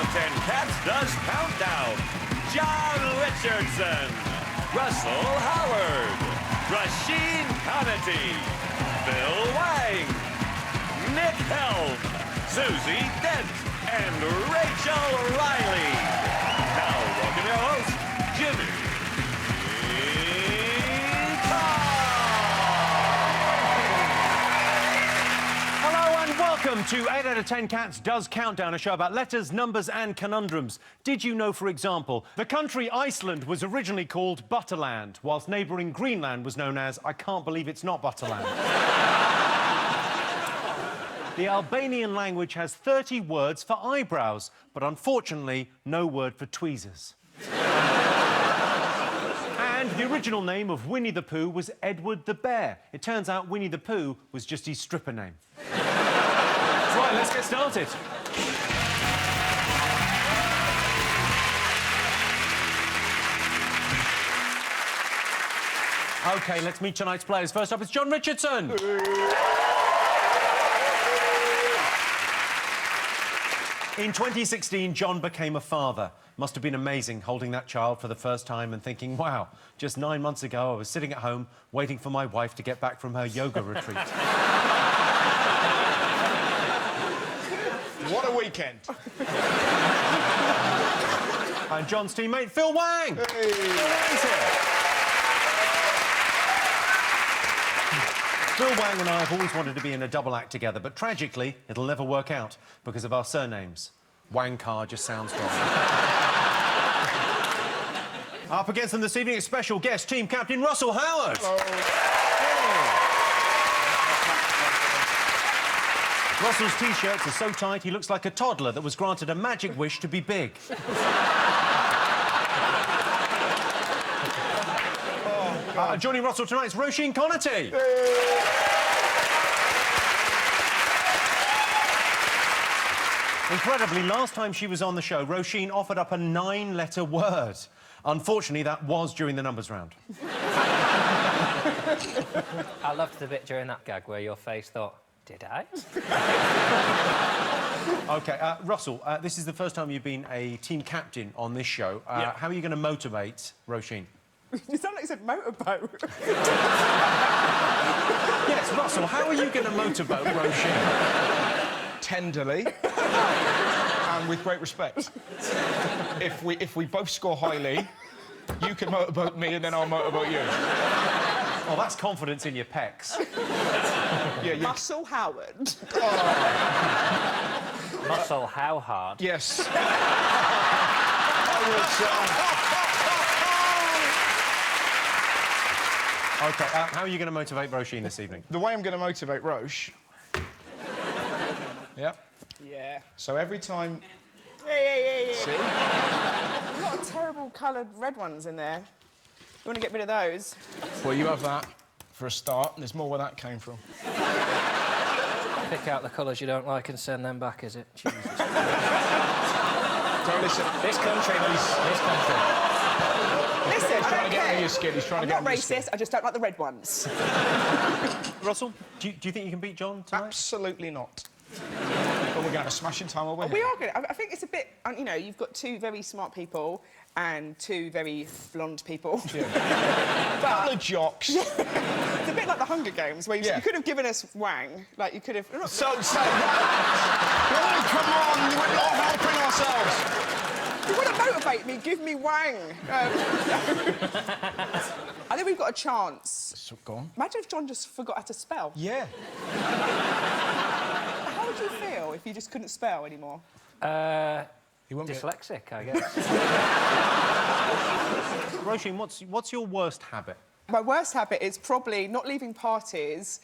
of 10 Cats does Countdown. John Richardson, Russell Howard, Rasheen Conity, Bill Wang, Nick Helm, Susie Dent, and Rachel Riley. Now, welcome your host, Jimmy Welcome to 8 out of 10 Cats Does Countdown, a show about letters, numbers and conundrums. Did you know, for example, the country Iceland was originally called Butterland, whilst neighbouring Greenland was known as I Can't Believe It's Not Butterland? The Albanian language has 30 words for eyebrows, but unfortunately, no word for tweezers. And the original name of Winnie the Pooh was Edward the Bear. It turns out Winnie the Pooh was just his stripper name. Right, let's get started. OK, let's meet tonight's players. First up, it's John Richardson. In 2016, John became a father. Must have been amazing holding that child for the first time and thinking, wow, just 9 months ago I was sitting at home waiting for my wife to get back from her yoga retreat. What a weekend. And John's teammate, Phil Wang. Hey. Phil Wang's here. Phil Wang and I have always wanted to be in a double act together, but tragically, it'll never work out because of our surnames. Wang-car just sounds wrong. Up against them this evening, a special guest, team captain Russell Howard. Russell's T-shirts are so tight he looks like a toddler that was granted a magic wish to be big. Joining Russell tonight is Roisin Conity. Incredibly, last time she was on the show, Roisin offered up a 9-letter word. Unfortunately, that was during the numbers round. I loved the bit during that gag where your face thought, did I? OK, Russell, this is the first time you've been a team captain on this show. Yeah. How are you going to motivate Roisin? You sound like you said motorboat. Yes, Russell, how are you going to motorboat Roisin? Tenderly and with great respect. If we both score highly, you can motorboat me and then I'll motorboat you. Oh, that's confidence in your pecs. Yeah, you... Russell Howard. Russell, how hard? Yes. OK, how are you going to motivate Roisin this evening? The way I'm going to motivate Roche... Yeah? Yeah. So every time... Yeah. See? A lot of terrible coloured red ones in there. You want to get rid of those? Well, you have that for a start, and there's more where that came from. Pick out the colours you don't like and send them back, is it? Jesus. Don't listen. This country, this country. Listen, He's I trying don't to get care. under your skin. He's trying to get I'm not under your skin. racist, I just don't like the red ones. Russell, do you think you can beat John tonight? Absolutely not. But we're going to smashing time over We here. are good. I think it's a bit... You know, you've got two very smart people and two very blonde people. Yeah. Couple of jocks. It's a bit like the Hunger Games, where you could have given us Wang. Like, you could have... So... Oh, come on! We're not helping ourselves! You want to motivate me, give me Wang. I think we've got a chance. So, go on. Imagine if John just forgot how to spell. Yeah. How would you feel if you just couldn't spell anymore? He won't Dyslexic, I guess. Roisin, what's your worst habit? My worst habit is probably not leaving parties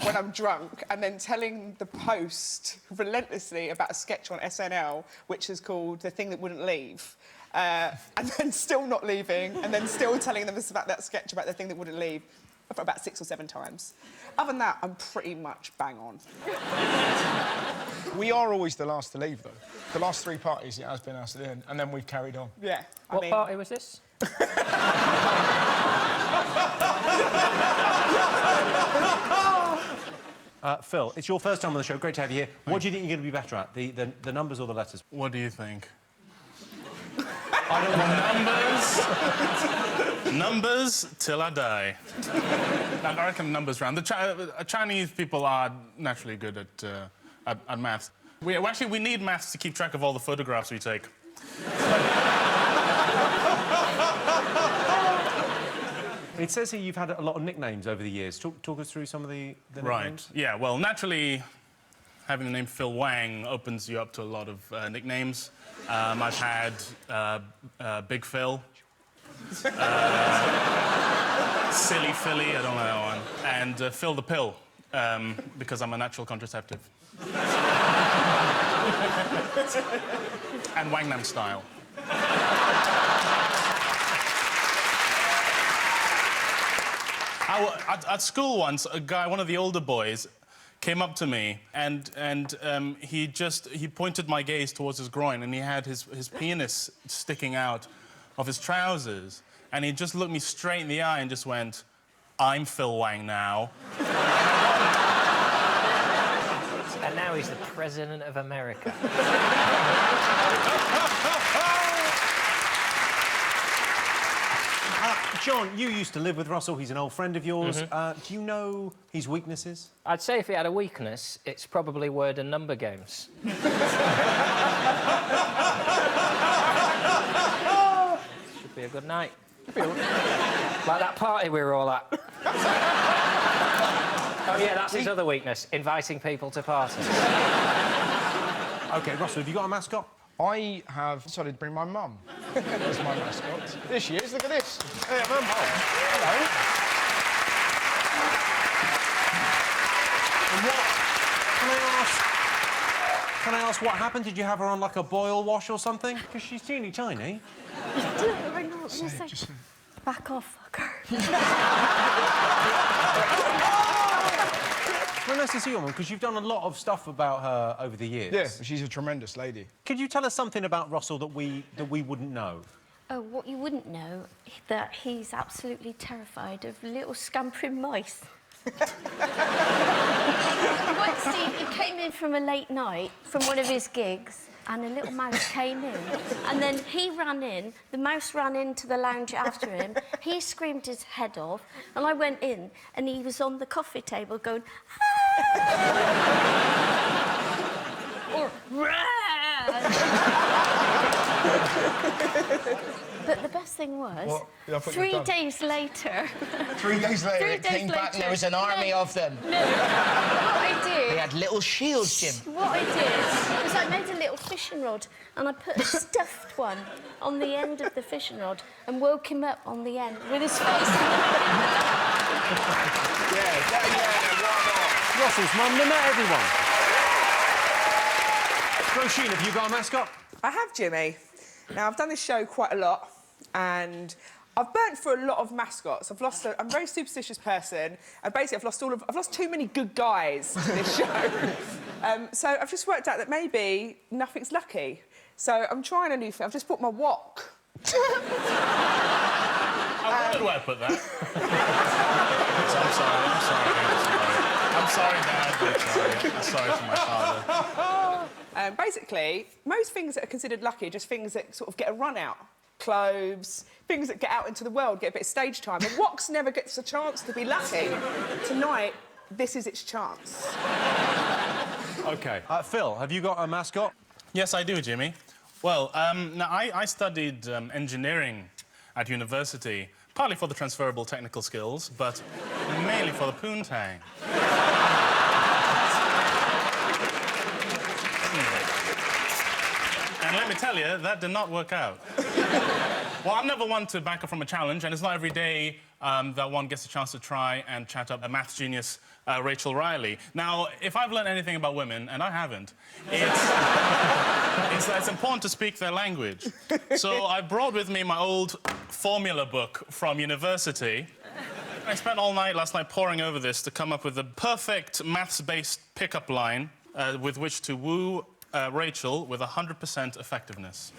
when I'm drunk and then telling the post relentlessly about a sketch on SNL which is called The Thing That Wouldn't Leave. And then still not leaving, and then still telling them about that sketch about The Thing That Wouldn't Leave for about 6 or 7 times. Other than that, I'm pretty much bang on. We are always the last to leave, though. The last 3 parties, it has been us at the end, and then we've carried on. Yeah. What party was this? Phil, it's your first time on the show. Great to have you here. What do you think you're going to be better at, the numbers or the letters? What do you think? I don't know. Numbers till I die. I reckon numbers round. The Chinese people are naturally good at maths. We need maths to keep track of all the photographs we take. It says here you've had a lot of nicknames over the years. Talk us through some of the nicknames. Right. Yeah. Well, naturally, having the name Phil Wang opens you up to a lot of nicknames. I've had Big Phil, Silly Philly, I don't know that one, and Phil the Pill, because I'm a natural contraceptive. And Wangnam Style. At school once, a guy, one of the older boys, came up to me and he pointed my gaze towards his groin and he had his penis sticking out of his trousers and he just looked me straight in the eye and just went, "I'm Phil Wang now." And now he's the President of America. John, you used to live with Russell. He's an old friend of yours. Do you know his weaknesses? I'd say if he had a weakness, it's probably word and number games. Should be a good night. Like that party we were all at. Oh, yeah, that's his other weakness, inviting people to parties. OK, Russell, have you got a mascot? I have decided to bring my mum as my mascot. There she is, look at this. Hey, Mum. Oh, hello. And what... Can I ask what happened? Did you have her on, like, a boil wash or something? Because she's teeny tiny. Hang on, just back off, fucker. Well, nice to see you, Mum, because you've done a lot of stuff about her over the years. Yeah, she's a tremendous lady. Could you tell us something about Russell that we wouldn't know? Oh, what you wouldn't know, that he's absolutely terrified of little scampering mice. Once he came in from a late night, from one of his gigs, and a little mouse came in. And then he ran in, the mouse ran into the lounge after him, he screamed his head off, and I went in, and he was on the coffee table going, "Ah!" or, But the best thing was, Yeah, 3 days later... 3 days later, it came back and there was an army of them. No, what I did... They had little shields, Jim. What I did was I made a little fishing rod and I put a stuffed one on the end of the fishing rod and woke him up on the end with his face. Yeah, why not? Russell's mum, they met everyone. Roisin, have you got a mascot? I have, Jimmy. Now, I've done this show quite a lot, and I've burnt through a lot of mascots. I'm a very superstitious person, and basically I've lost too many good guys to this show. So I've just worked out that maybe nothing's lucky. So I'm trying a new thing. I've just bought my wok. Where do I put that? I'm sorry, Dad. I'm sorry for my father. Basically, most things that are considered lucky are just things that sort of get a run out. Clothes, things that get out into the world, get a bit of stage time. And Woks never gets a chance to be lucky. Tonight, this is its chance. OK. Phil, have you got a mascot? Yes, I do, Jimmy. Well, now, I studied engineering at university, partly for the transferable technical skills, but mainly for the poontang. And let me tell you, that did not work out. Well, I'm never one to back up from a challenge, and it's not every day that one gets a chance to try and chat up a maths genius, Rachel Riley. Now, if I've learned anything about women, and I haven't, it's that it's important to speak their language. So I brought with me my old formula book from university. I spent all night last night poring over this to come up with the perfect maths-based pickup line with which to woo Rachel with 100% effectiveness.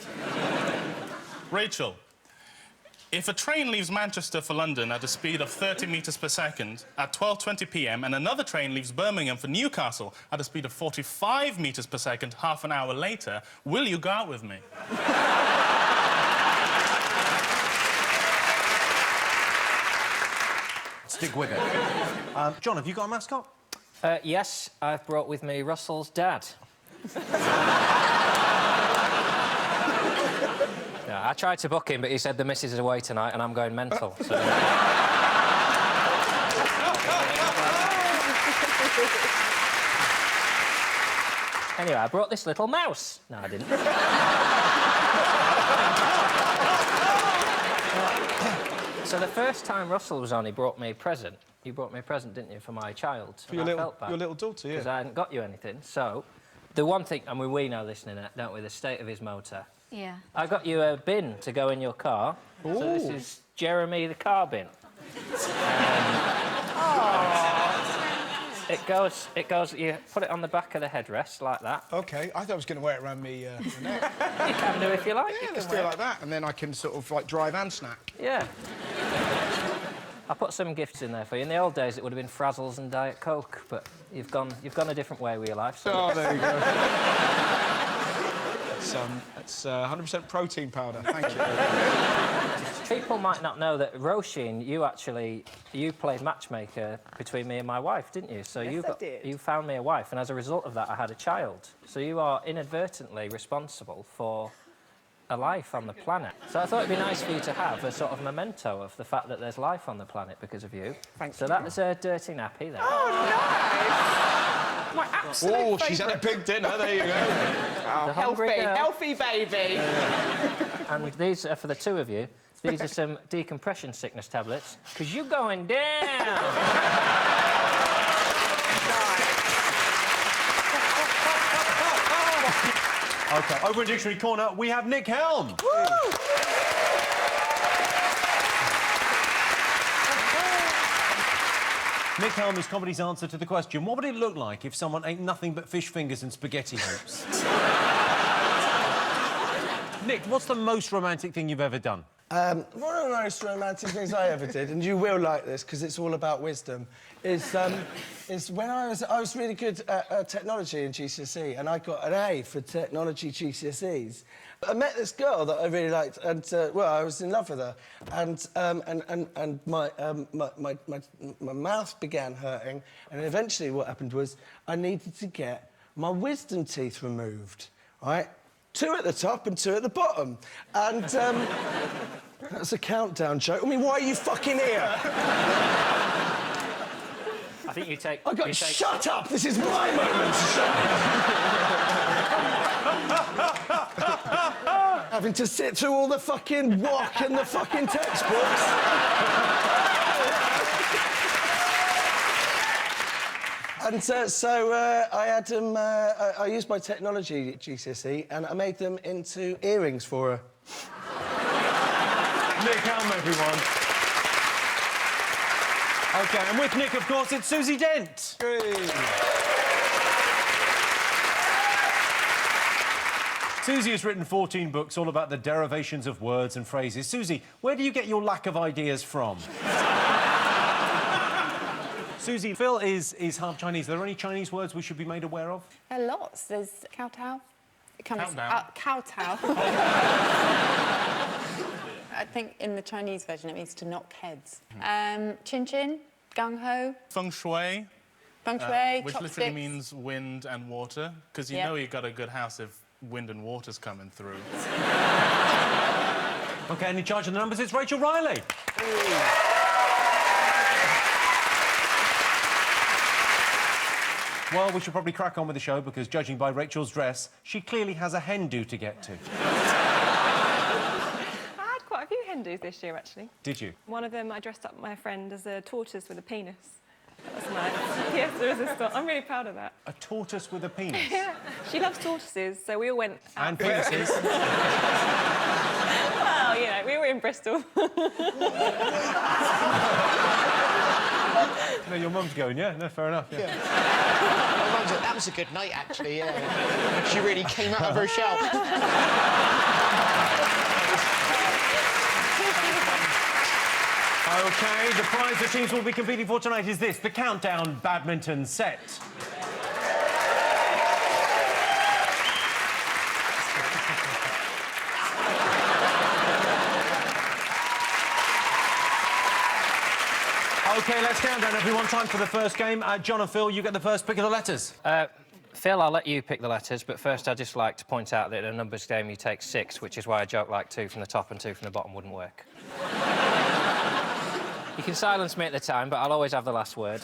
Rachel, If a train leaves Manchester for London at a speed of 30 metres per second at 12:20 p.m. and another train leaves Birmingham for Newcastle at a speed of 45 metres per second half an hour later, will you go out with me? Stick with it. John, have you got a mascot? Yes, I've brought with me Russell's dad. Yeah, I tried to book him, but he said the missus is away tonight and I'm going mental, so... Anyway, I brought this little mouse. No, I didn't. So the first time Russell was on, he brought me a present. You brought me a present, didn't you, for my child? For your little daughter, yeah. Because I hadn't got you anything. So, the one thing, and we know this, Ninette, don't we? The state of his motor. Yeah. I got you a bin to go in your car. Ooh. So this is Jeremy the car bin. It goes, you put it on the back of the headrest, like that. OK, I thought I was going to wear it around me neck. You can do if you like. Yeah, let's do it like that, and then I can sort of, like, drive and snack. Yeah. I put some gifts in there for you. In the old days, it would have been Frazzles and Diet Coke, but you've gone a different way with your life. So... Oh, there you go. It's 100% protein powder. Thank you. People might not know that Roisin, you played matchmaker between me and my wife, didn't you? So Yes, I did. You found me a wife, and as a result of that, I had a child. So you are inadvertently responsible for a life on the planet. So I thought it'd be nice for you to have a sort of memento of the fact that there's life on the planet because of you. Thank you. So that was a dirty nappy there. Oh, nice! My absolute Oh, she's had a favourite. big dinner. There you go. The hungry girl. Healthy baby. And these are for the two of you. These are some decompression sickness tablets, because you're going down. OK, over in Dictionary Corner, we have Nick Helm. Nick Helm is comedy's answer to the question, what would it look like if someone ate nothing but fish fingers and spaghetti hoops? Nick, what's the most romantic thing you've ever done? One of the most romantic things I ever did, and you will like this because it's all about wisdom, is when I was really good at technology in GCSE, and I got an A for technology GCSEs. I met this girl that I really liked, and well, I was in love with her, and my mouth began hurting, and eventually what happened was I needed to get my wisdom teeth removed, right? 2 at the top and 2 at the bottom. And, that's a countdown joke. I mean, why are you fucking here? I think you take... Shut up! This is my moment! Having to sit through all the fucking walk and the fucking textbooks. And so I had them... I used my technology at GCSE and I made them into earrings for her. Nick Helm, everyone. OK, and with Nick, of course, it's Susie Dent. Susie has written 14 books all about the derivations of words and phrases. Susie, where do you get your lack of ideas from? Susie, Phil is half Chinese. Are there any Chinese words we should be made aware of? There are lots. There's kowtow. It comes Countdown. kowtow. I think in the Chinese version it means to knock heads. Chin chin, gung ho, Feng shui, feng shui, which chopsticks. literally means wind and water, because you Yep. know you've got a good house if wind and water's coming through. OK, and in charge of the numbers, it's Rachel Riley. Well, we should probably crack on with the show, because judging by Rachel's dress, she clearly has a hen do to get to. I had quite a few hen dos this year, actually. Did you? One of them, I dressed up my friend as a tortoise with a penis. That was my pièce de résistance. I'm really proud of that. A tortoise with a penis? Yeah, she loves tortoises, so we all went out. And penises. Well, you know, we were in Bristol. No, your mum's going, yeah? No, fair enough, yeah. That was a good night, actually, yeah. She really came out of her shell. OK, the prize the teams will be competing for tonight is this, the Countdown badminton set. OK, let's count down, everyone. Time for the first game. John and Phil, you get the first pick of the letters. Phil, I'll let you pick the letters, but first I'd just like to point out that in a numbers game you take 6, which is why a joke like 2 from the top and 2 from the bottom wouldn't work. You can silence me at the time, but I'll always have the last word.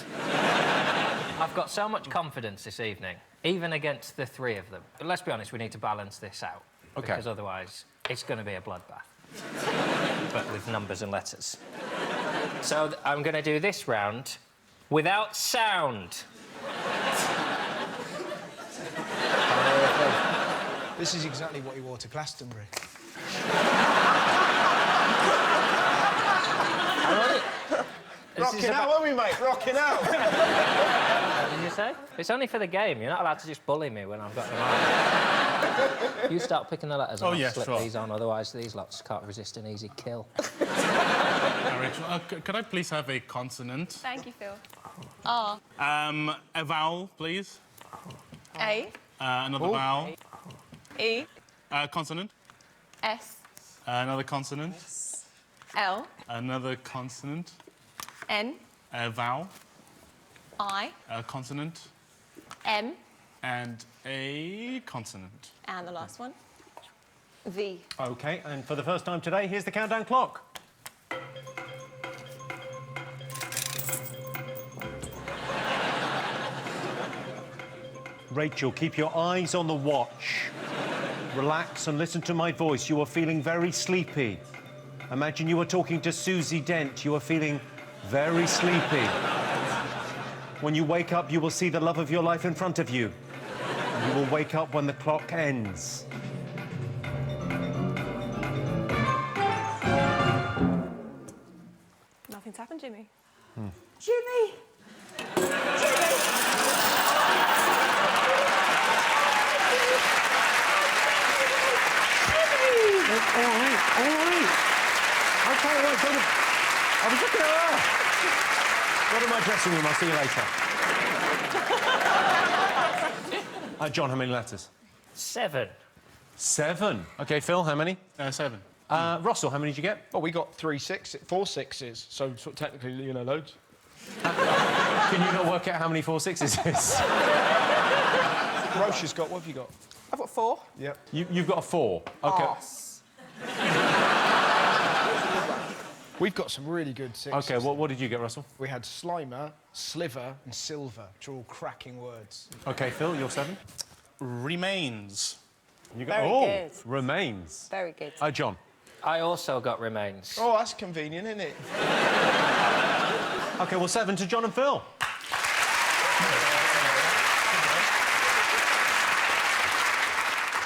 I've got so much confidence this evening, even against the 3 of them. But let's be honest, we need to balance this out. OK. Because otherwise, it's going to be a bloodbath. But with numbers and letters. So I'm going to do this round without sound. This is exactly what he wore to Glastonbury. Rocking out, won't we, mate? Rocking out. What did you say? It's only for the game. You're not allowed to just bully me when I've got them on. You start picking the letters and I'll slip these on, otherwise these lots can't resist an easy kill. Rachel, could I please have a consonant? Thank you, Phil. R. A vowel, please. A. Another vowel. E. Consonant. S. Another consonant. L. Another consonant. N. A vowel. I. A consonant. M. And a consonant. And the last one. V. OK, and for the first time today, here's the countdown clock. Rachel, keep your eyes on the watch. Relax and listen to my voice. You are feeling very sleepy. Imagine you were talking to Susie Dent. You are feeling very sleepy. When you wake up, you will see the love of your life in front of you. You will wake up when the clock ends. Nothing's happened, Jimmy. Jimmy! All right. OK, all right, I was looking at her. Go to my dressing room. I'll see you later. John, how many letters? 7. 7. OK, Phil, how many? 7. Russell, how many did you get? Oh, we got 4 sixes, so technically, you know, loads. Can you not work out how many 4 sixes is? Roche has got, what have you got? I've got 4. Yep. You've got a 4. OK. We've got some really good sixes. OK, what did you get, Russell? We had Slimer, Sliver and Silver, which are all cracking words. OK, Phil, you're 7. Remains. You got, Very good. Remains. Very good. John. I also got remains. Oh, that's convenient, isn't it? OK, well, 7 to John and Phil.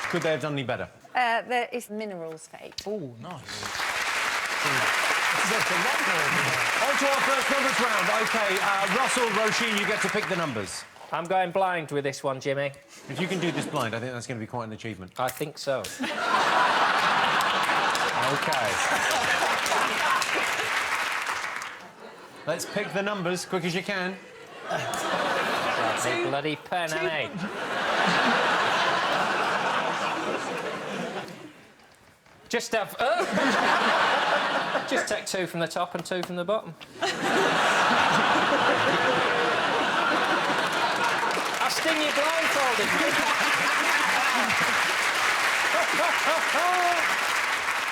Could they have done any better? There is minerals for 8. Oh, nice. On to our first numbers round. OK, Russell, Roisin, you get to pick the numbers. I'm going blind with this one, Jimmy. If you can do this blind, I think that's going to be quite an achievement. I think so. OK. Let's pick the numbers quick as you can. Big bloody pen, ain't it? Just have... Just take 2 from the top and 2 from the bottom. I'll sting you blindfolded, mate.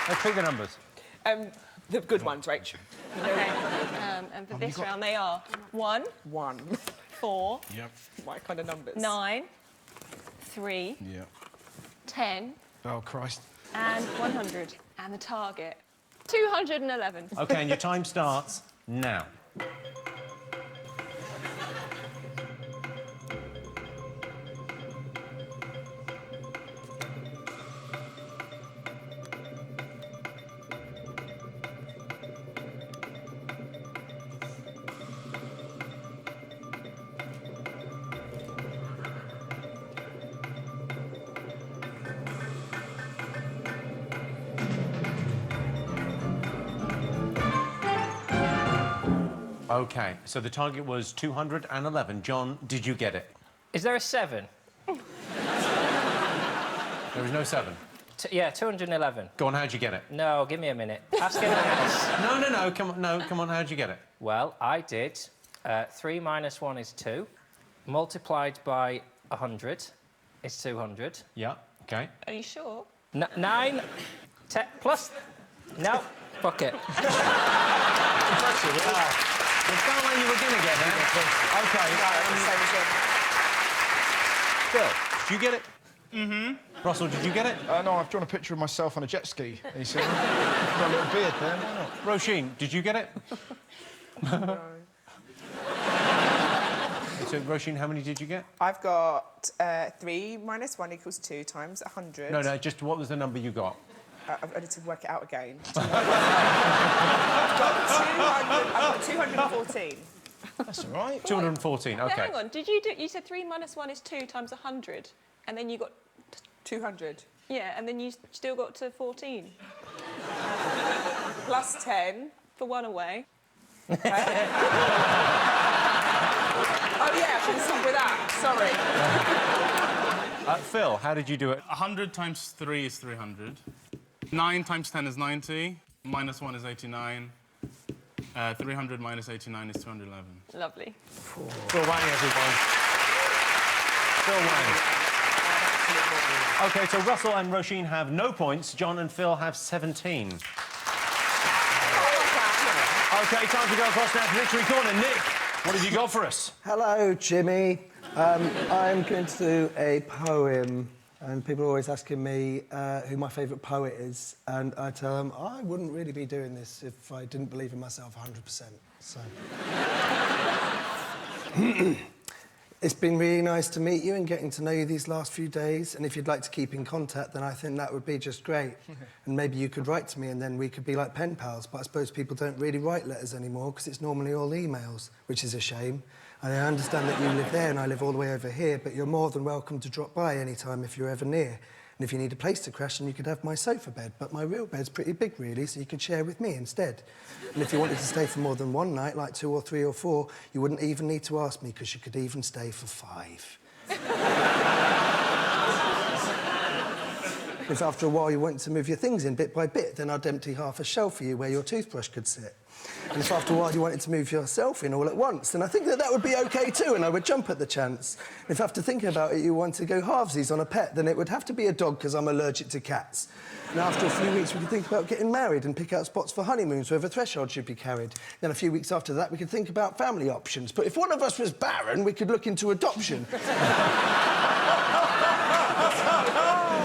Let's pick the numbers. The good ones, Rachel. Okay. And for this round, they are 1, 1. 4, Yep. My kind of numbers. 9, 3, Yep. 10, Oh, Christ. and 100. And the target, 211. OK, and your time starts now. OK, so the target was 211. John, did you get it? Is there a 7? There was no 7. Yeah, 211. Go on, how'd you get it? No, give me a minute. Ask anyone else. No, come on, how'd you get it? Well, I did. 3 minus 1 is 2. Multiplied by 100 is 200. Yeah, OK. Are you sure? 9, 10, plus... No, fuck it. It felt like you were going to get it. OK. Phil, did you get it? Mm-hmm. Russell, did you get it? No, I've drawn a picture of myself on a jet ski. You see? I've got a little beard there, why not? Roisin, did you get it? No. So, Roisin, how many did you get? I've got 3 minus 1 equals 2 times 100. No, just what was the number you got? I need to work it out again. I've got 214. That's all right. 214, Now, OK. hang on. Did you do... You said 3 minus 1 is 2 times 100, and then you got... 200. Yeah, and then you still got to 14. Plus 10. For 1 away. Oh, yeah, I should have stuck with that. Sorry. Phil, how did you do it? 100 times 3 is 300. 9 times 10 is 90. Minus 1 is 89. 300 minus 89 is 211. Lovely. Phil Wang, everyone. Phil Wang. OK, so Russell and Roisin have no points. John and Phil have 17. OK, time to go across now to Victory Corner. Nick, what have you got for us? Hello, Jimmy. I'm going to do a poem, and people are always asking me who my favourite poet is, and I tell them I wouldn't really be doing this if I didn't believe in myself 100%. So... It's been really nice to meet you and getting to know you these last few days, and if you'd like to keep in contact, then I think that would be just great. And maybe you could write to me and then we could be like pen pals, but I suppose people don't really write letters anymore because it's normally all emails, which is a shame. And I understand that you live there and I live all the way over here, but you're more than welcome to drop by any time if you're ever near. And if you need a place to crash, then you could have my sofa bed, but my real bed's pretty big, really, so you could share with me instead. And if you wanted to stay for more than one night, like 2 or 3 or 4, you wouldn't even need to ask me, because you could even stay for 5. If after a while you wanted to move your things in bit by bit, then I'd empty half a shelf for you where your toothbrush could sit. And if after a while you wanted to move yourself in all at once, then I think that would be OK too, and I would jump at the chance. And if after thinking about it you want to go halvesies on a pet, then it would have to be a dog, because I'm allergic to cats. And after a few weeks we could think about getting married and pick out spots for honeymoons where the threshold should be carried. Then a few weeks after that we could think about family options. But if one of us was barren, we could look into adoption.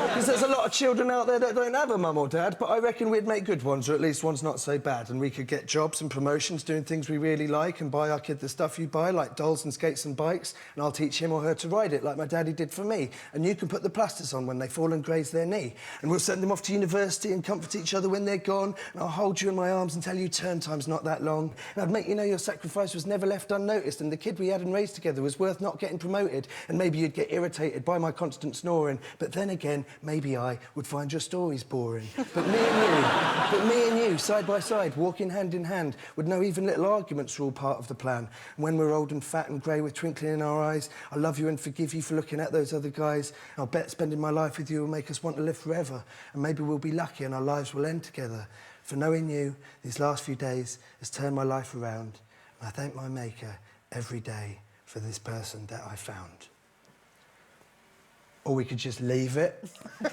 Because there's a lot of children out there that don't have a mum or dad, but I reckon we'd make good ones, or at least one's not so bad, and we could get jobs and promotions doing things we really like and buy our kid the stuff you buy, like dolls and skates and bikes, and I'll teach him or her to ride it like my daddy did for me, and you can put the plasters on when they fall and graze their knee, and we'll send them off to university and comfort each other when they're gone, and I'll hold you in my arms and tell you turn time's not that long, and I'd make you know your sacrifice was never left unnoticed, and the kid we had and raised together was worth not getting promoted, and maybe you'd get irritated by my constant snoring, but then again, maybe I would find your stories boring. But me and you, side by side, walking hand in hand, would know even little arguments are all part of the plan. And when we're old and fat and grey with twinkling in our eyes, I love you and forgive you for looking at those other guys. I'll bet spending my life with you will make us want to live forever. And maybe we'll be lucky and our lives will end together. For knowing you these last few days has turned my life around. And I thank my Maker every day for this person that I found. Or we could just leave it. And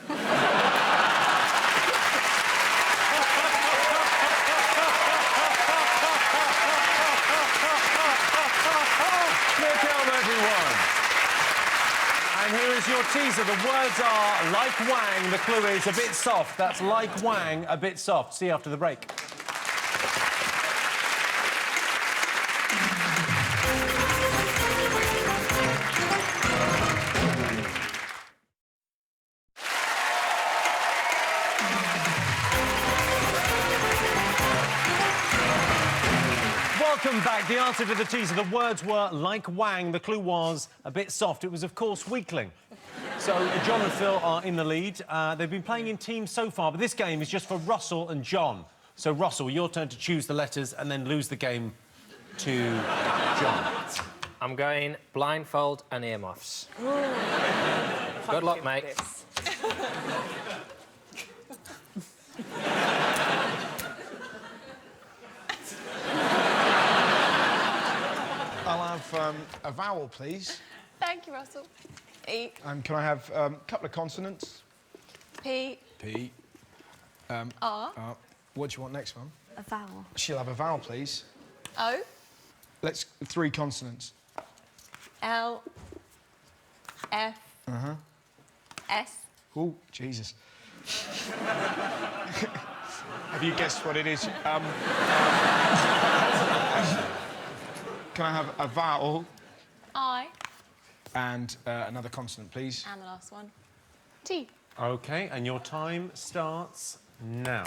here is your teaser. The words are like Wang. The clue is a bit soft. That's like Wang, a bit soft. See you after the break. Welcome back. The answer to the teaser, the words were like Wang. The clue was a bit soft. It was, of course, weakling. So John and Phil are in the lead. They've been playing in teams so far, but this game is just for Russell and John. So, Russell, your turn to choose the letters and then lose the game to John. I'm going blindfold and earmuffs. Good luck, mate. I'll have a vowel, please. Thank you, Russell. E. Can I have a couple of consonants? P. P. R. What do you want next, Mum? A vowel. She'll have a vowel, please. O. Let's 3 consonants. L. F. S. Oh, Jesus. Have you guessed what it is? Can I have a vowel I. and another consonant, please? And the last one. T. OK, and your time starts now.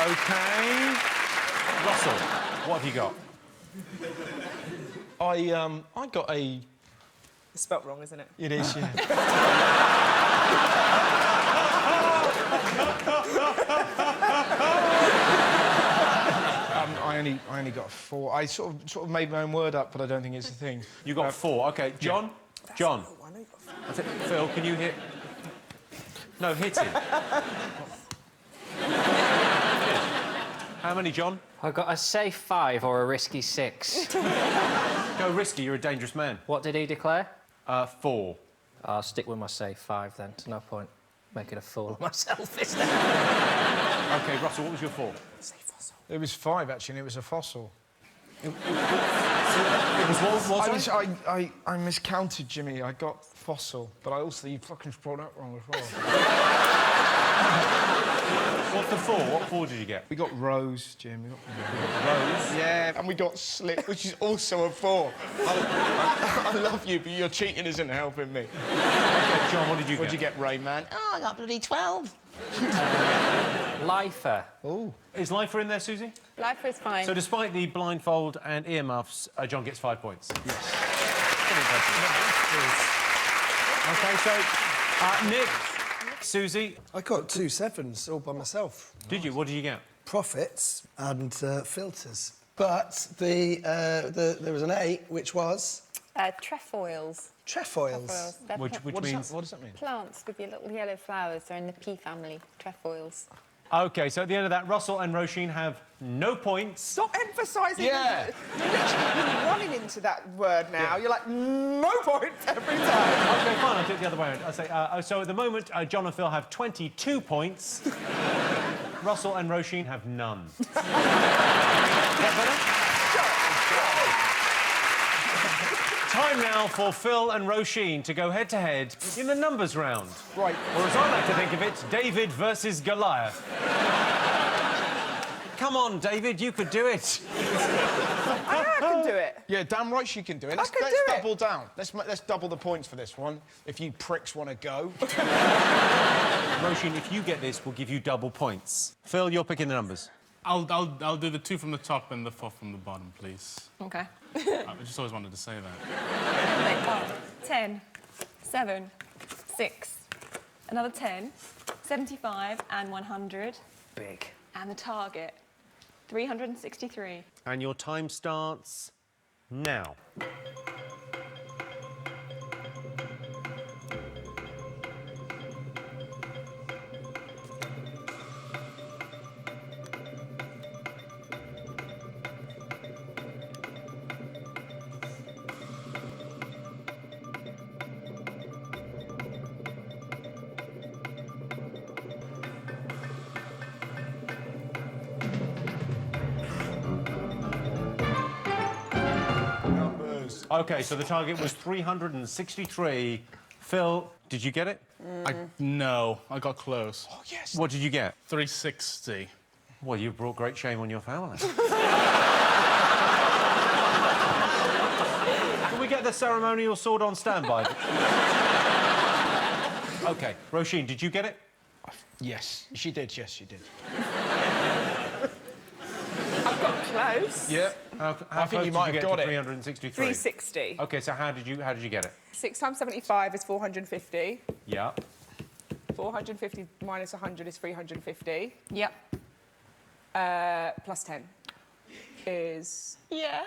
OK. Russell, what have you got? I got a... It's spelt wrong, isn't it? It is, yeah. I only got 4. I sort of made my own word up, but I don't think it's a thing. You got 4. OK, John? John. I think, Phil, can you hit... No, hit him. How many, John? I've got a safe 5 or a risky 6. Go risky, you're a dangerous man. What did he declare? 4. I'll stick with my safe 5 then. There's no point making a fool of myself, is there? OK, Russell, what was your 4? It was 5, actually, and it was a fossil. It was what? I miscounted, Jimmy. I got fossil, but I also... You fucking spelled that wrong as well. What's the 4? What 4 did you get? We got rose, Jim. We got Rose? Yeah, and we got slip, which is also a 4. I love you, but your cheating isn't helping me. OK, John, what did you get? What'd you get, Ray, man? Oh, I got bloody 12. Lifer. Oh. Is Lifer in there, Susie? Lifer is fine. So despite the blindfold and earmuffs, John gets 5 points. Yes. OK, so, Nick, Susie... I got 2 sevens all by myself. Did you? What did you get? Profits and filters. But there was an 8, which was... Trefoils. Trefoils. They're Which means... What does that mean? plants with your little yellow flowers. They're in the pea family. Trefoils. OK, so at the end of that, Russell and Roisin have no points. Stop emphasising. Yeah. You're literally running into that word now. You're like, no points every time. OK, fine, I'll do it the other way around. I'll say, so at the moment, John and Phil have 22 points. Russell and Roisin have none. Is that better? Time now for Phil and Roisin to go head-to-head in the numbers round. Right. Or as I like to think of it, David versus Goliath. Come on, David, you could do it. I can do it. Yeah, damn right she can do it. Let's do it. double down. Let's double the points for this one, if you pricks want to go. Roisin, if you get this, we'll give you double points. Phil, you're picking the numbers. I'll do the 2 from the top and the 4 from the bottom, please. OK. I just always wanted to say that. 10, 7, 6, another 10, 75 and 100. Big. And the target, 363. And your time starts now. OK, so the target was 363 Phil, did you get it? No, I got close. Oh, yes. What did you get? 360. Well, you've brought great shame on your family. Can we get the ceremonial sword on standby? OK, Roisin, did you get it? Yes, she did. Yes, she did. I've got close. Yeah. I think you might have got it. 363. 360. OK, so how did you get it? 6 times 75 is 450. Yeah. 450 minus 100 is 350. Yep. Plus 10 is... Yeah.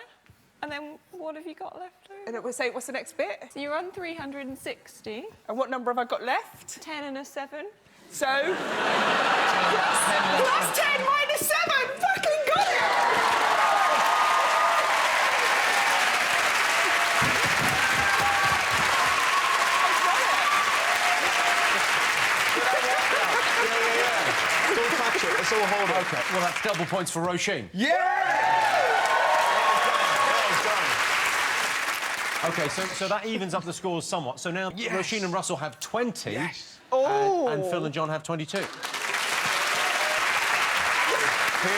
And then what have you got left? And it will say, what's the next bit? So you're on 360. And what number have I got left? 10 and a 7. So... plus 10 minus 7! Fucking got it! It's all catch it. It's all hold it. OK, well, that's double points for Roisin. OK, so that evens up the scores somewhat. So now Roisin and Russell have 20. Yes. And Phil and John have 22. Here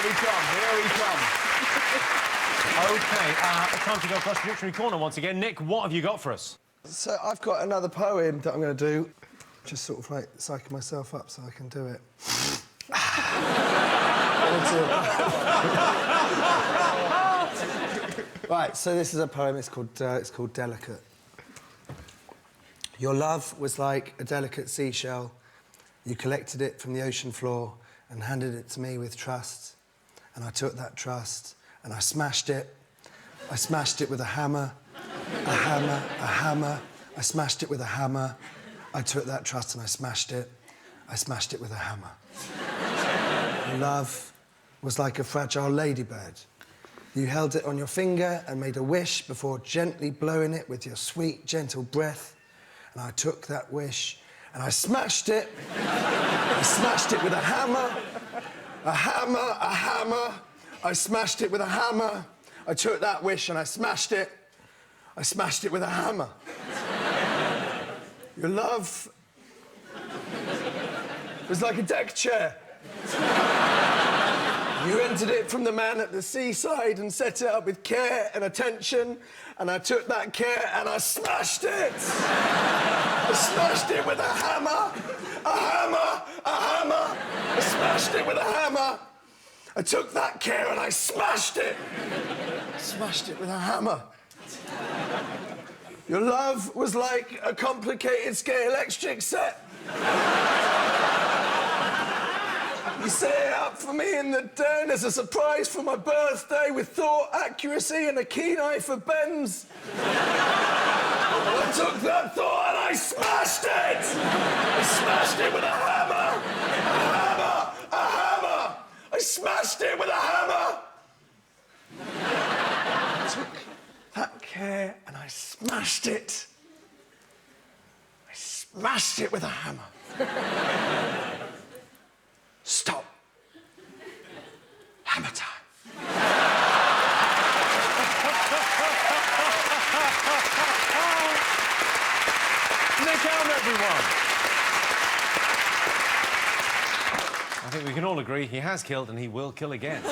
we come. Here we come. OK, time to go across the dictionary corner once again. Nick, what have you got for us? So I've got another poem that I'm going to do. Just sort of like psyching myself up so I can do it. Right, so this is a poem. It's called Delicate. Your love was like a delicate seashell. You collected it from the ocean floor and handed it to me with trust. And I took that trust and I smashed it. I smashed it with a hammer, a hammer, a hammer. I smashed it with a hammer. I took that trust and I smashed it. I smashed it with a hammer. Your love was like a fragile ladybird. You held it on your finger and made a wish before gently blowing it with your sweet, gentle breath. And I took that wish and I smashed it. I smashed it with a hammer, a hammer, a hammer. I smashed it with a hammer. I took that wish and I smashed it. I smashed it with a hammer. Your love was like a deck chair. You entered it from the man at the seaside and set it up with care and attention, and I took that care and I smashed it. I smashed it with a hammer, a hammer, a hammer. I smashed it with a hammer. I took that care and I smashed it. I smashed it with a hammer. Your love was like a complicated scale electric set. You set it up for me in the den as a surprise for my birthday with thought, accuracy and a keen eye for bends. I took that thought and I smashed it! I smashed it with a hammer! A hammer! A hammer! I smashed it with a hammer! I took that care and I smashed it. I smashed it with a hammer. Stop. Hammer time. Nick Elm, everyone. I think we can all agree he has killed and he will kill again.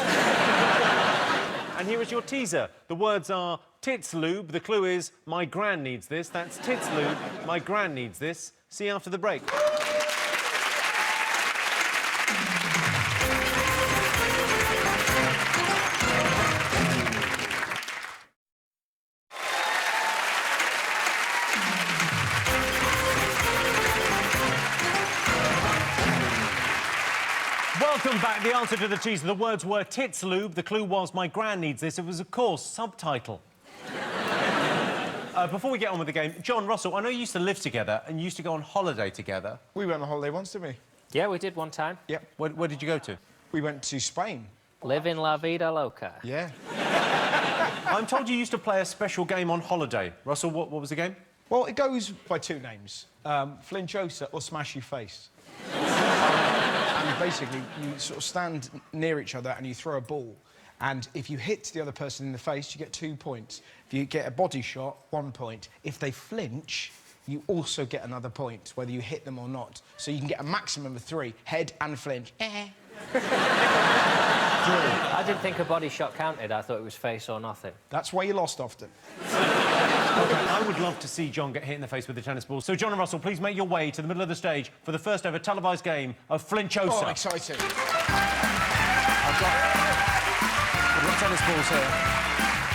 And here is your teaser. The words are tits lube. The clue is my gran needs this. That's tits lube. My gran needs this. See you after the break. Welcome back. The answer to the teaser. The words were tits lube. The clue was my gran needs this. It was, of course, subtitle. Before we get on with the game, John, Russell, I know you used to live together and you used to go on holiday together. We went on holiday once, didn't we? Yeah, we did one time. Yep. Where did you go to? We went to Spain. Living La Vida Loca. Yeah. I'm told you used to play a special game on holiday. Russell, what was the game? Well, it goes by two names. Flinchosa or Smash Your Face. And basically, you sort of stand near each other and you throw a ball. And if you hit the other person in the face, you get 2 points. If you get a body shot, 1 point. If they flinch, you also get another point, whether you hit them or not. So you can get a maximum of 3, head and flinch. I didn't think a body shot counted. I thought it was face or nothing. That's why you lost often. OK, I would love to see John get hit in the face with a tennis ball. So, John and Russell, please make your way to the middle of the stage for the first ever televised game of Flinchosa. Oh, exciting. I've got tennis balls here.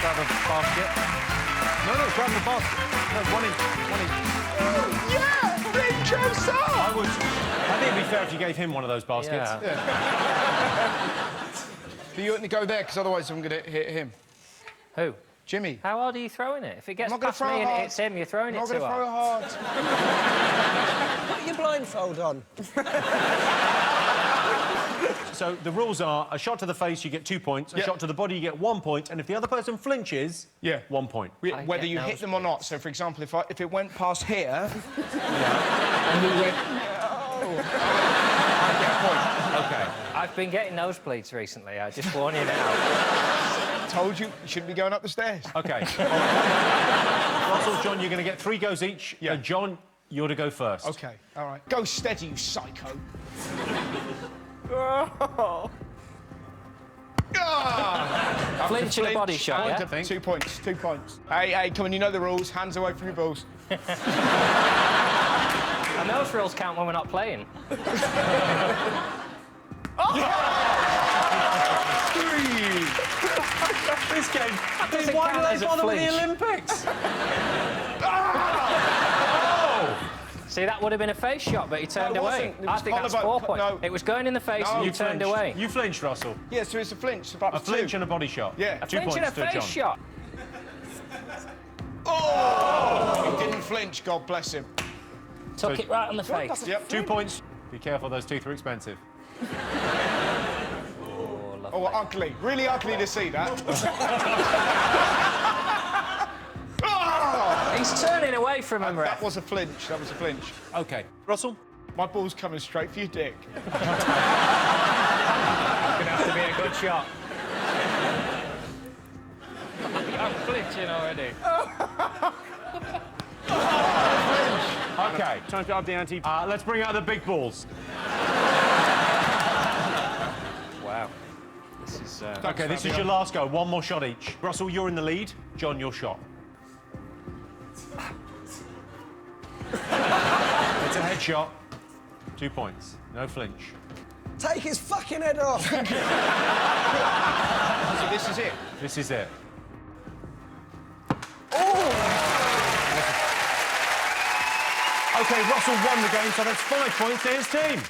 Grab a basket. No, grab the basket. No, one in. Yeah! Flinchosa! I think it'd be fair if you gave him one of those baskets. Yeah. But you want to go there, because otherwise I'm going to hit him. Who? Jimmy. How hard are you throwing it? If it gets I'm not past gonna me throw and it hard. hits him, you're throwing I'm it not too going to throw hard. hard. Put your blindfold on. So the rules are: a shot to the face, you get 2 points. A shot to the body, you get 1 point. And if the other person flinches, 1 point. Whether you hit them or not. So, for example, if it went past here, and we went, I get a point. OK. I've been getting nosebleeds recently. I just warn you now. Told you, you shouldn't be going up the stairs. OK. Russell, John, you're going to get 3 goes each. Yeah. John, you're to go first. OK, all right. Go steady, you psycho. Flinch in a body shot, yeah? I think. 2 points, 2 points. Hey, come on, you know the rules. Hands away from your balls. And those rules count when we're not playing. This game. doesn't Why count do as they a bother with the flinch. Olympics? See, that would have been a face shot, but he turned No, it away. wasn't. It I was think that's collarbone. 4 points. No. It was going in the face No, and you you turned flinched. away. You flinched, Russell. Yeah, so it's a flinch. So about A flinch and a body shot. Yeah. A 2 flinch points and a to face John. shot. Oh! He didn't flinch, God bless him. Took it right on the face. Yep. 2 points. Be careful, those teeth are expensive. Oh, ugly. Really ugly to see that. He's turning away from him, That ref. was a flinch. That was a flinch. OK. Russell? My ball's coming straight for your dick. Gonna have to be a good shot. I'm flinching already. OK, time to up the ante. Let's bring out the big balls. Wow. This is... OK, this is your last go. 1 more shot each. Russell, you're in the lead. John, your shot. It's a headshot. 2 points. No flinch. Take his fucking head off. So this is it. This is it. OK, Russell won the game, so that's 5 points to his team.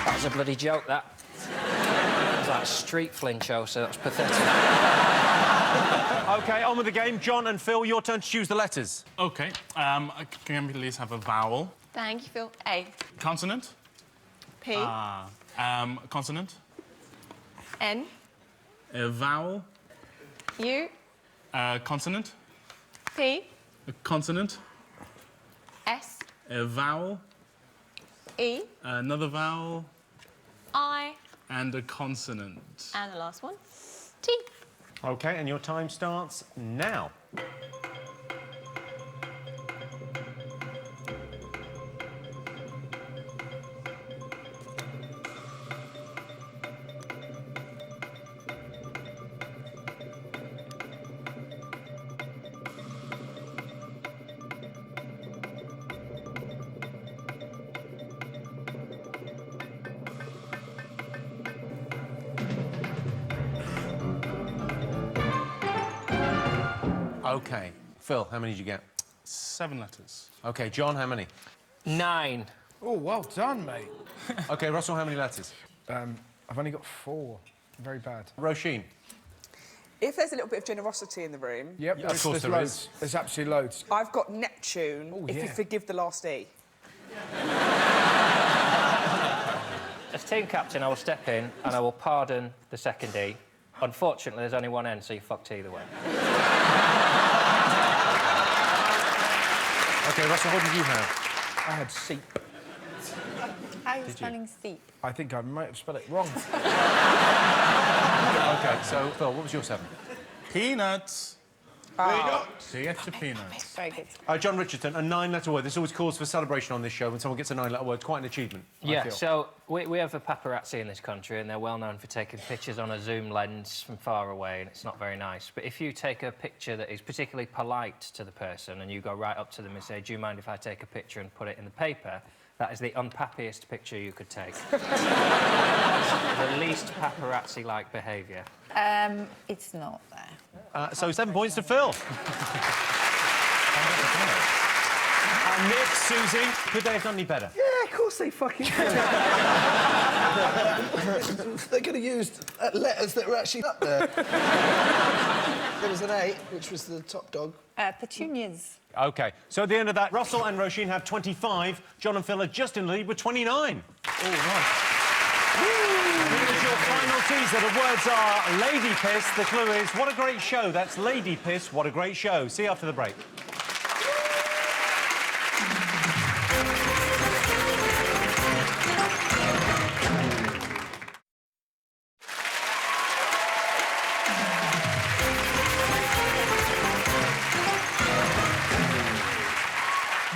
That was a bloody joke, that. It was like street flincho, so that's pathetic. OK, on with the game. John and Phil, your turn to choose the letters. OK. Can we please have a vowel? Thank you, Phil. A. Consonant? P. Consonant? N. A vowel? U. Consonant? P. A consonant? S. A vowel? E. Another vowel? I. And a consonant. And the last one. T. OK, and your time starts now. OK. Phil, how many did you get? 7 letters. OK, John, how many? 9. Oh, well done, mate. OK, Russell, how many letters? I've only got 4. Very bad. Roisin. If there's a little bit of generosity in the room, Yep, of course there loads. is. There's absolutely loads. I've got Neptune, if you yeah. forgive the last E. As team captain, I will step in and I will pardon the second E. Unfortunately, there's only one N, so you fucked either way. OK, Russell, what did you have? I had seep. How are you spelling steep? I think I might have spelled it wrong. OK, so, Phil, what was your 7? Peanuts. Peanuts. So you get your peanuts. Very good. John Richardson, a 9-letter word. This always calls for celebration on this show. When someone gets a 9-letter word, it's quite an achievement, I Yeah, feel. so we have a paparazzi in this country and they're well known for taking pictures on a zoom lens from far away, and it's not very nice. But if you take a picture that is particularly polite to the person and you go right up to them and say, do you mind if I take a picture and put it in the paper, that is the unpappiest picture you could take. The least paparazzi-like behaviour. It's not there. So 7 points to Phil. And Nick, Susie, could they have done any better? Yeah, of course they fucking could. They could have used letters that were actually up there. There was an 8, which was the top dog. Petunias. OK, so at the end of that, Russell and Roisin have 25. John and Phil are just in the lead with 29. Oh, nice. Here's your final teaser. The words are Lady Piss. The clue is, what a great show. That's Lady Piss, what a great show. See you after the break.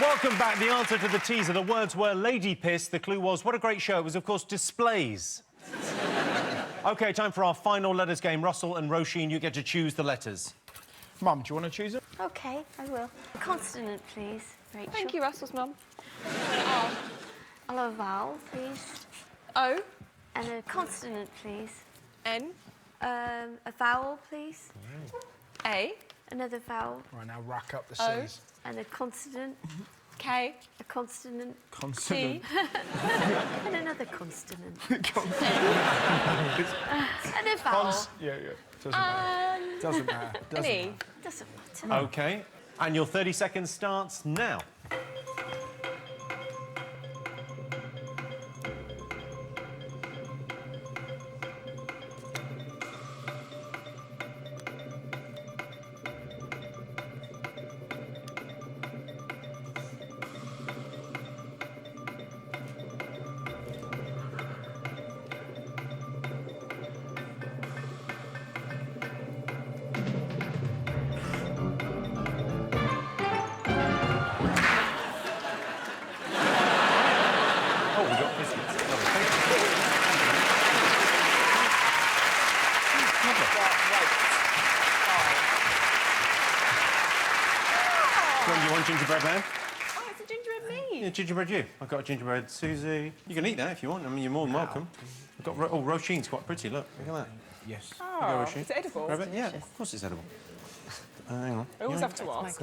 Welcome back. The answer to the teaser. The words were Lady Piss. The clue was, what a great show. It was, of course, displays. OK, time for our final letters game. Russell and Roisin, you get to choose the letters. Mum, do you want to choose it? OK, I will. Consonant, please, Rachel. Thank you, Russell's mum. I'll have a vowel, please. O. And a consonant, please. N. A vowel, please. A. Another vowel. Right, now rack up the O. C's. And a consonant. K. A consonant. Consonant. And another consonant. And a vowel. Yeah. Doesn't matter. Doesn't matter. An E. Doesn't matter. OK. And your 30 seconds starts now. Oh, we got biscuits. Lovely. Thank you. Do you want gingerbread man? Oh, it's a gingerbread me. Yeah, gingerbread you. I've got a gingerbread Susie. You can eat that if you want. I mean, you're more than welcome. I've got... Oh, Roisin's quite pretty. Look at that. Yes. Oh, is it edible? Grab it? Yeah, of course it's edible. Hang on. I always have to ask.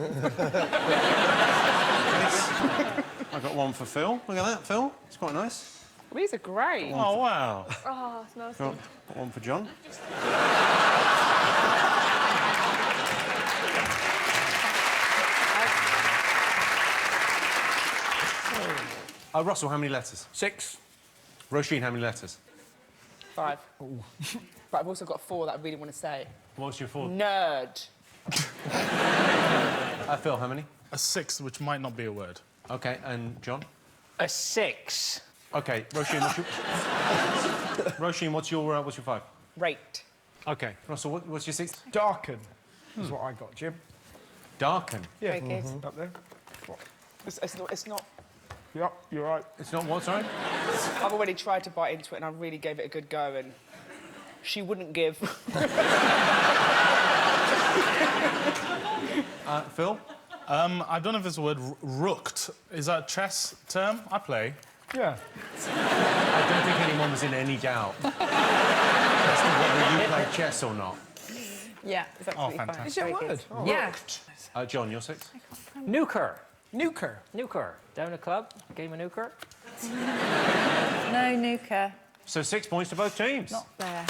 I've got one for Phil. Look at that, Phil. It's quite nice. Well, these are great. Oh, wow. Oh, it smells Got good. one for John. Russell, how many letters? 6. Roisin, how many letters? 5. But I've also got 4 that I really want to say. What's your 4? Nerd. Phil, how many? A 6, which might not be a word. OK, and John? A 6. OK, Roisin, what's your 5? Rate. OK, Russell, what's your 6? Darken is what I got, Jim. Darken. Yeah. Very good. Up there. It's not... Yep, you're right. It's not what, sorry? I've already tried to bite into it and I really gave it a good go and she wouldn't give. Phil? I don't know if it's a word. Rooked. Is that a chess term? I play. Yeah. I don't think anyone was in any doubt as to whether you play chess or not. Yeah, it's absolutely fine. fantastic. Is it a Very word? good. Yeah. John, your 6? Nuker. Nuker. Nuker. Down a club, game of Nuker. No Nuka. So 6 points to both teams. Not there.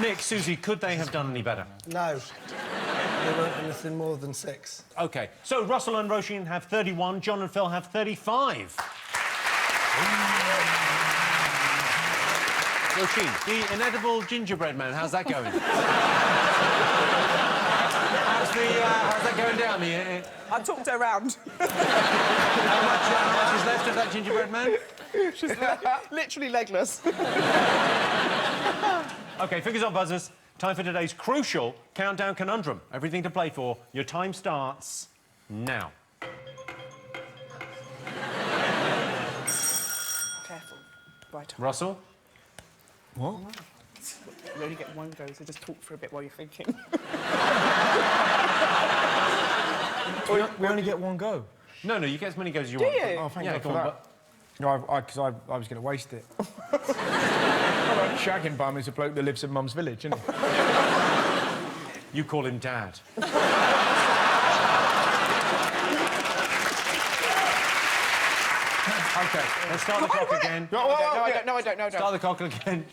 Nick, Susie, could they have done any better? No. They weren't anything more than 6. OK, so Russell and Roisin have 31, John and Phil have 35. Roisin, the inedible gingerbread man, how's that going? How's that going down? I mean... I talked her around. How much is left of that gingerbread man? She's literally legless. OK, fingers on buzzers. Time for today's crucial countdown conundrum. Everything to play for. Your time starts now. Careful. Right. Russell? What? You only get one go, so just talk for a bit while you're thinking. We only get one go. No, you get as many goes as you Do want. you? Oh, thank Yeah, God go for on, that. No, because I was going to waste it. Shagging bum is a bloke that lives in Mum's village, isn't he? You call him Dad. OK, let's start the clock again. No, I don't. Start the clock again.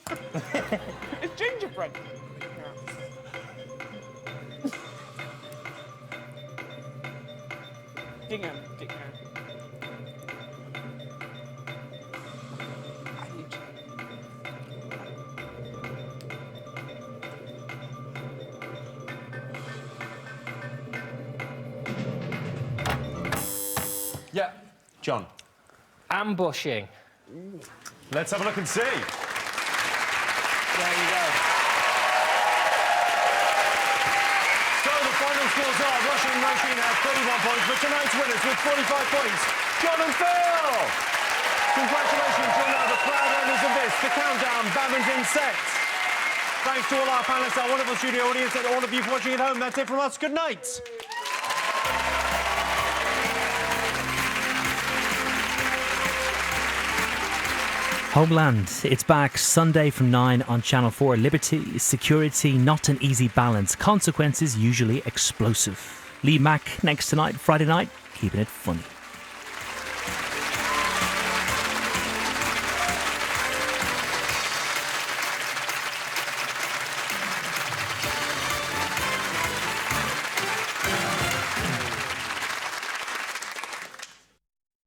It's gingerbread. Dingham. Yeah. John. Ambushing. Let's have a look and see. There you go. So the final scores are Russell and Roisin have 31 points, but tonight's winners with 45 points, John and Phil! Congratulations, you're now the proud owners of this, the Countdown Badminton set. Thanks to all our panellists, our wonderful studio audience, and all of you for watching at home. That's it from us. Good night. Homeland, it's back Sunday from 9 on Channel 4. Liberty, security, not an easy balance. Consequences usually explosive. Lee Mack next tonight, Friday night, keeping it funny.